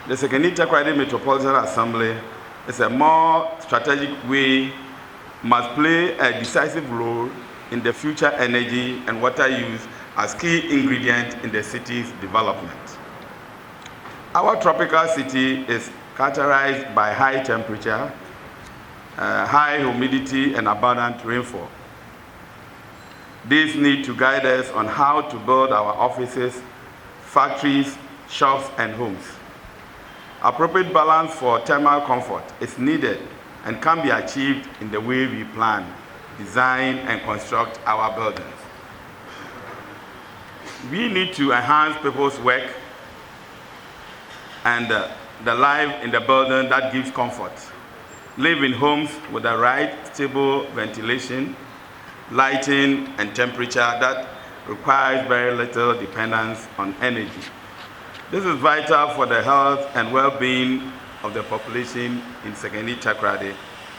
the Sekondi-Takoradi Metropolitan Assembly is a more strategic way, must play a decisive role in the future energy and water use as key ingredients in the city's development. Our tropical city is characterized by high temperature, high humidity, and abundant rainfall. These need to guide us on how to build our offices, factories, shops, and homes. Appropriate balance for thermal comfort is needed and can be achieved in the way we plan, design, and construct our buildings. We need to enhance people's work and the life in the building that gives comfort. Live in homes with the right stable ventilation, lighting, and temperature that requires very little dependence on energy. This is vital for the health and well-being of the population in Sekondi-Takoradi,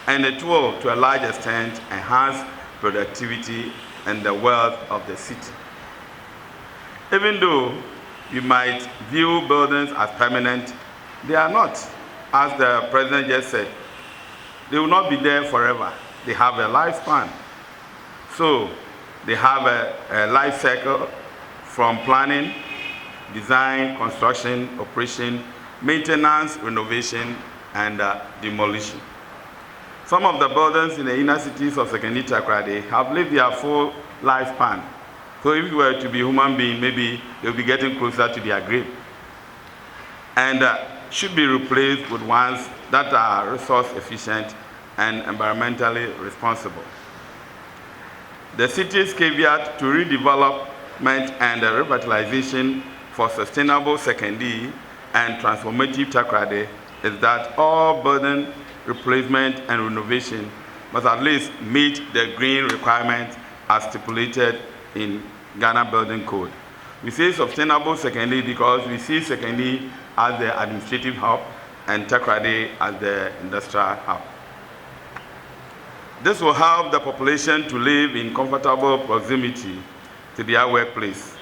and it will, to a large extent, enhance productivity and the wealth of the city. Even though you might view buildings as permanent, they are not. As the President just said, they will not be there forever. They have a lifespan. So they have a life cycle from planning, design, construction, operation, maintenance, renovation, and demolition. Some of the buildings in the inner cities of Sekondi-Takoradi have lived their full lifespan. So if you were to be a human being, maybe they'll be getting closer to their grave. And should be replaced with ones that are resource efficient and environmentally responsible. The city's caveat to redevelopment and revitalization for sustainable Sekondi and transformative Takoradi is that all building replacement and renovation must at least meet the green requirements as stipulated in Ghana Building Code. We say sustainable Sekondi because we see Sekondi as the administrative hub and Takoradi as the industrial hub. This will help the population to live in comfortable proximity to their workplace.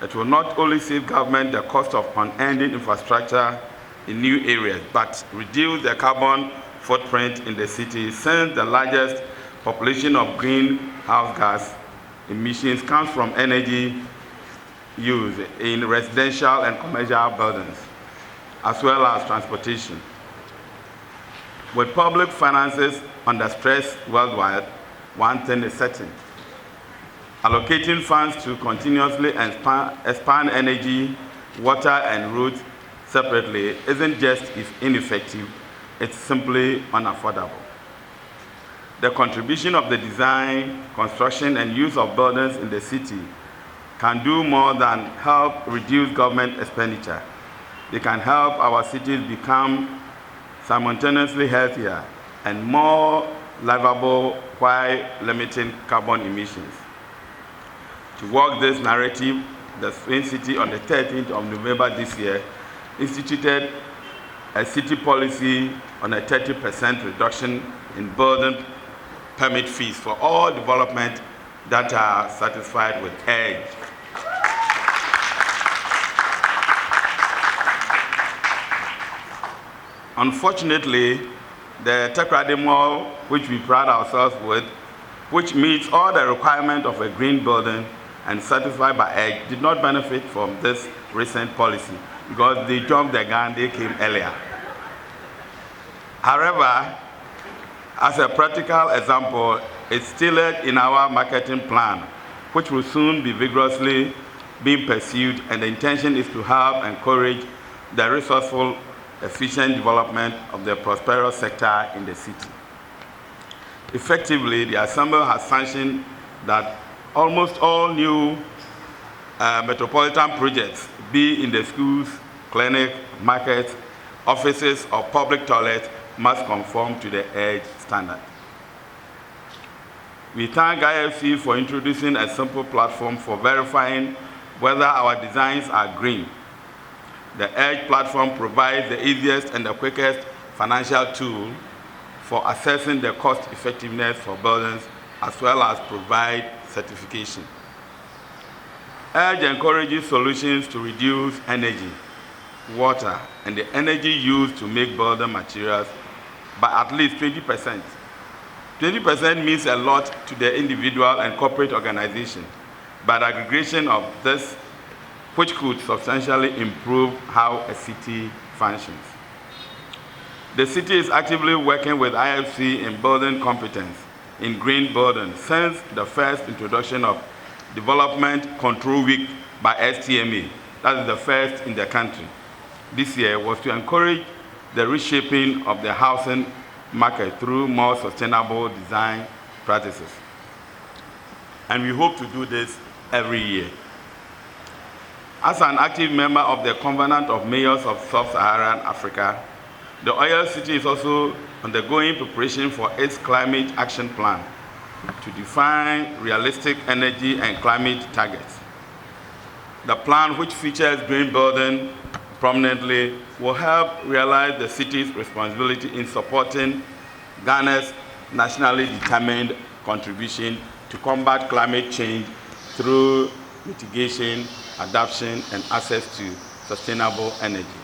It will not only save government the cost of unending infrastructure in new areas, but reduce the carbon footprint in the city, since the largest population of greenhouse gas emissions comes from energy use in residential and commercial buildings, as well as transportation. With public finances under stress worldwide, one thing is certain: allocating funds to continuously expand energy, water, and roads separately isn't just ineffective, it's simply unaffordable. The contribution of the design, construction, and use of buildings in the city can do more than help reduce government expenditure. They can help our cities become simultaneously healthier and more livable while limiting carbon emissions. To work this narrative, the Swing City on the 13th of November this year instituted a city policy on a 30% reduction in building permit fees for all development that are satisfied with EDGE. Unfortunately, the Takoradi Mall, which we pride ourselves with, which meets all the requirements of a green building and satisfied by EDGE, did not benefit from this recent policy because they jumped the gun, they came earlier. However, as a practical example, it's still in our marketing plan, which will soon be vigorously being pursued, and the intention is to help encourage the resourceful, efficient development of the prosperous sector in the city. Effectively, the Assembly has sanctioned that almost all new metropolitan projects, be in the schools, clinics, markets, offices, or public toilets, must conform to the EDGE standard. We thank IFC for introducing a simple platform for verifying whether our designs are green. The EDGE platform provides the easiest and the quickest financial tool for assessing the cost effectiveness for buildings, as well as provide certification. EDGE encourages solutions to reduce energy, water, and the energy used to make building materials by at least 20%. 20% means a lot to the individual and corporate organization, but aggregation of this, which could substantially improve how a city functions. The city is actively working with IFC in building competence in green building since the first introduction of Development Control Week by STMA, that is the first in the country. This year was to encourage the reshaping of the housing market through more sustainable design practices. And we hope to do this every year. As an active member of the Covenant of Mayors of Sub-Saharan Africa, the Oil City is also undergoing preparation for its climate action plan to define realistic energy and climate targets. The plan, which features green building prominently, will help realize the city's responsibility in supporting Ghana's nationally determined contribution to combat climate change through mitigation, adaptation, and access to sustainable energy.